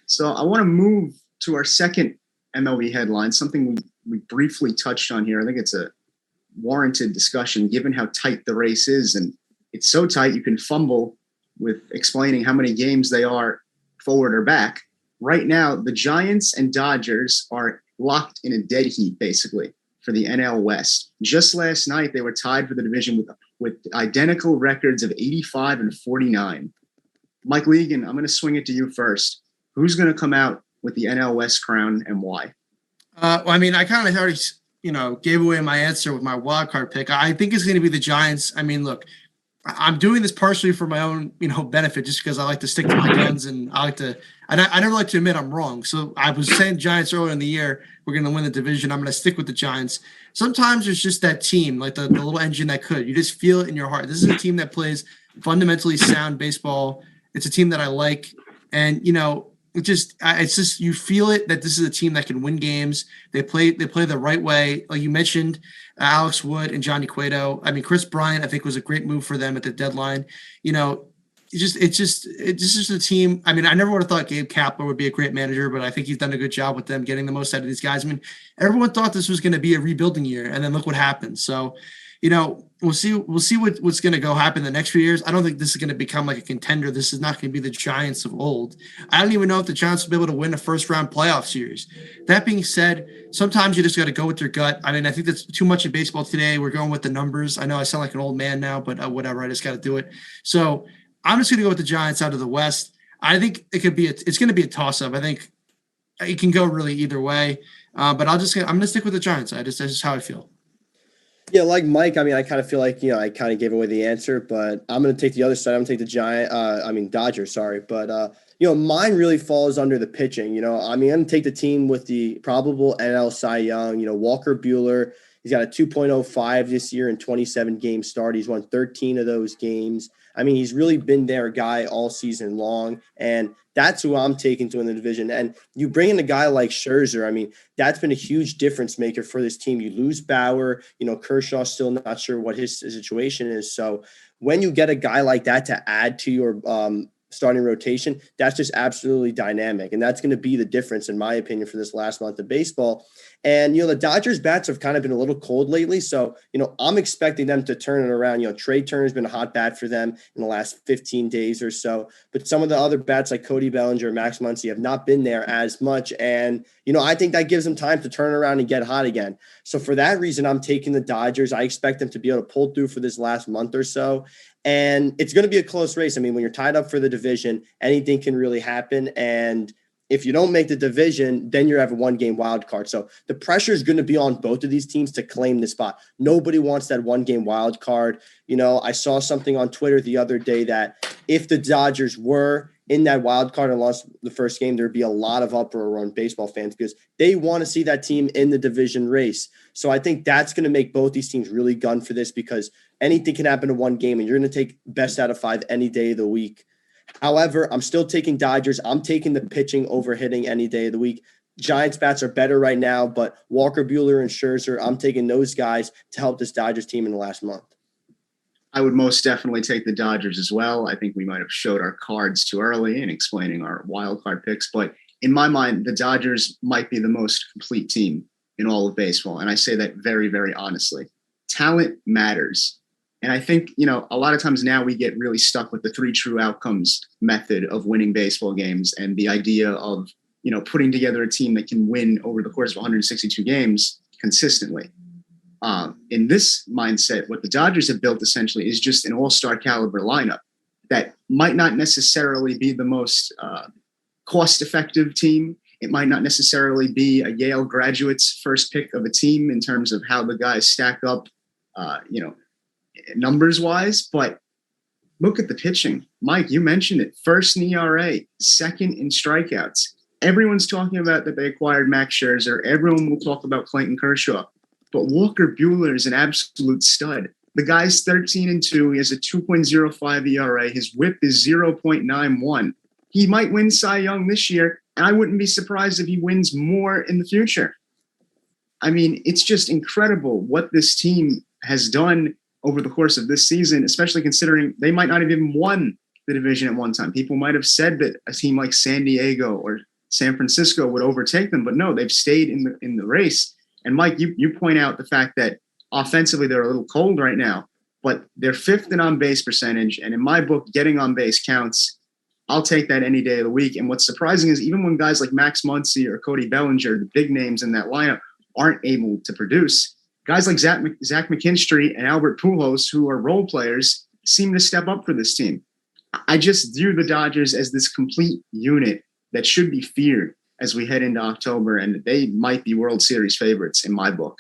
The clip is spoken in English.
So I want to move to our second MLB headline, something we briefly touched on here. I think it's a warranted discussion given how tight the race is. And it's so tight you can fumble with explaining how many games they are forward or back. Right now, the Giants and Dodgers are locked in a dead heat, basically, for the NL West. Just last night, they were tied for the division with identical records of 85 and 49. Mike Legan, I'm going to swing it to you first. Who's going to come out with the NL West crown and why? Well, I mean, I kind of already, gave away my answer with my wild card pick. I think it's going to be the Giants. I mean, look, I'm doing this partially for my own, benefit, just because I like to stick to my guns and I never like to admit I'm wrong. So I was saying Giants earlier in the year, we're going to win the division. I'm going to stick with the Giants. Sometimes it's just that team, like the little engine that could. You just feel it in your heart. This is a team that plays fundamentally sound baseball. It's a team that I like. And, it's just you feel it that this is a team that can win games. They play the right way. Like you mentioned, Alex Wood and Johnny Cueto. I mean, Chris Bryant, I think, was a great move for them at the deadline. It's just a team. I mean, I never would have thought Gabe Kapler would be a great manager, but I think he's done a good job with them getting the most out of these guys. I mean, everyone thought this was going to be a rebuilding year, and then look what happened. So, we'll see what's going to go happen the next few years. I don't think this is going to become like a contender. This is not going to be the Giants of old. I don't even know if the Giants will be able to win a first round playoff series. That being said, sometimes you just got to go with your gut. I mean, I think that's too much in baseball today. We're going with the numbers. I know I sound like an old man now, but whatever. I just got to do it. So I'm just going to go with the Giants out of the West. I think it's going to be a toss up. I think it can go really either way. But I'm going to stick with the Giants. That's just how I feel. Yeah, like Mike, I mean, I kind of feel like, I kind of gave away the answer, but I'm going to take the other side. I'm going to take the Dodgers, sorry. But, mine really falls under the pitching. I'm going to take the team with the probable NL Cy Young, Walker Buehler. He's got a 2.05 this year in 27 games start. He's won 13 of those games. I mean, he's really been their guy all season long, and that's who I'm taking to win the division. And you bring in a guy like Scherzer. I mean, that's been a huge difference maker for this team. You lose Bauer, Kershaw's still not sure what his situation is. So when you get a guy like that to add to your starting rotation, that's just absolutely dynamic. And that's going to be the difference, in my opinion, for this last month of baseball. And, the Dodgers bats have kind of been a little cold lately. So, I'm expecting them to turn it around. Trey Turner's been a hot bat for them in the last 15 days or so. But some of the other bats like Cody Bellinger, Max Muncy have not been there as much. And, I think that gives them time to turn around and get hot again. So for that reason, I'm taking the Dodgers. I expect them to be able to pull through for this last month or so. And it's going to be a close race. I mean, when you're tied up for the division, anything can really happen. And if you don't make the division, then you have a one-game wild card. So the pressure is going to be on both of these teams to claim the spot. Nobody wants that one-game wild card. I saw something on Twitter the other day that if the Dodgers were in that wild card and lost the first game, there'd be a lot of uproar on baseball fans because they want to see that team in the division race. So I think that's going to make both these teams really gun for this because anything can happen in one game and you're going to take best out of 5 any day of the week. However, I'm still taking Dodgers. I'm taking the pitching over hitting any day of the week. Giants bats are better right now, but Walker Buehler and Scherzer, I'm taking those guys to help this Dodgers team in the last month. I would most definitely take the Dodgers as well. I think we might have showed our cards too early in explaining our wild card picks, but in my mind, the Dodgers might be the most complete team in all of baseball. And I say that very, very honestly. Talent matters. And I think, a lot of times now we get really stuck with the 3 true outcomes method of winning baseball games and the idea of, putting together a team that can win over the course of 162 games consistently. In this mindset, what the Dodgers have built essentially is just an all-star caliber lineup that might not necessarily be the most cost-effective team. It might not necessarily be a Yale graduate's first pick of a team in terms of how the guys stack up, numbers wise, but look at the pitching. Mike, you mentioned it. First in ERA, second in strikeouts. Everyone's talking about that they acquired Max Scherzer. Everyone will talk about Clayton Kershaw, but Walker Buehler is an absolute stud. The guy's 13-2. He has a 2.05 ERA. His WHIP is 0.91. He might win Cy Young this year, and I wouldn't be surprised if he wins more in the future. I mean, it's just incredible what this team has done over the course of this season, especially considering they might not have even won the division at one time. People might have said that a team like San Diego or San Francisco would overtake them, but no, they've stayed in the race. And Mike, you point out the fact that offensively they're a little cold right now, but they're fifth in on base percentage. And in my book, getting on base counts. I'll take that any day of the week. And what's surprising is even when guys like Max Muncy or Cody Bellinger, the big names in that lineup, aren't able to produce, guys like Zach McKinstry and Albert Pujols, who are role players, seem to step up for this team. I just view the Dodgers as this complete unit that should be feared as we head into October, and they might be World Series favorites in my book.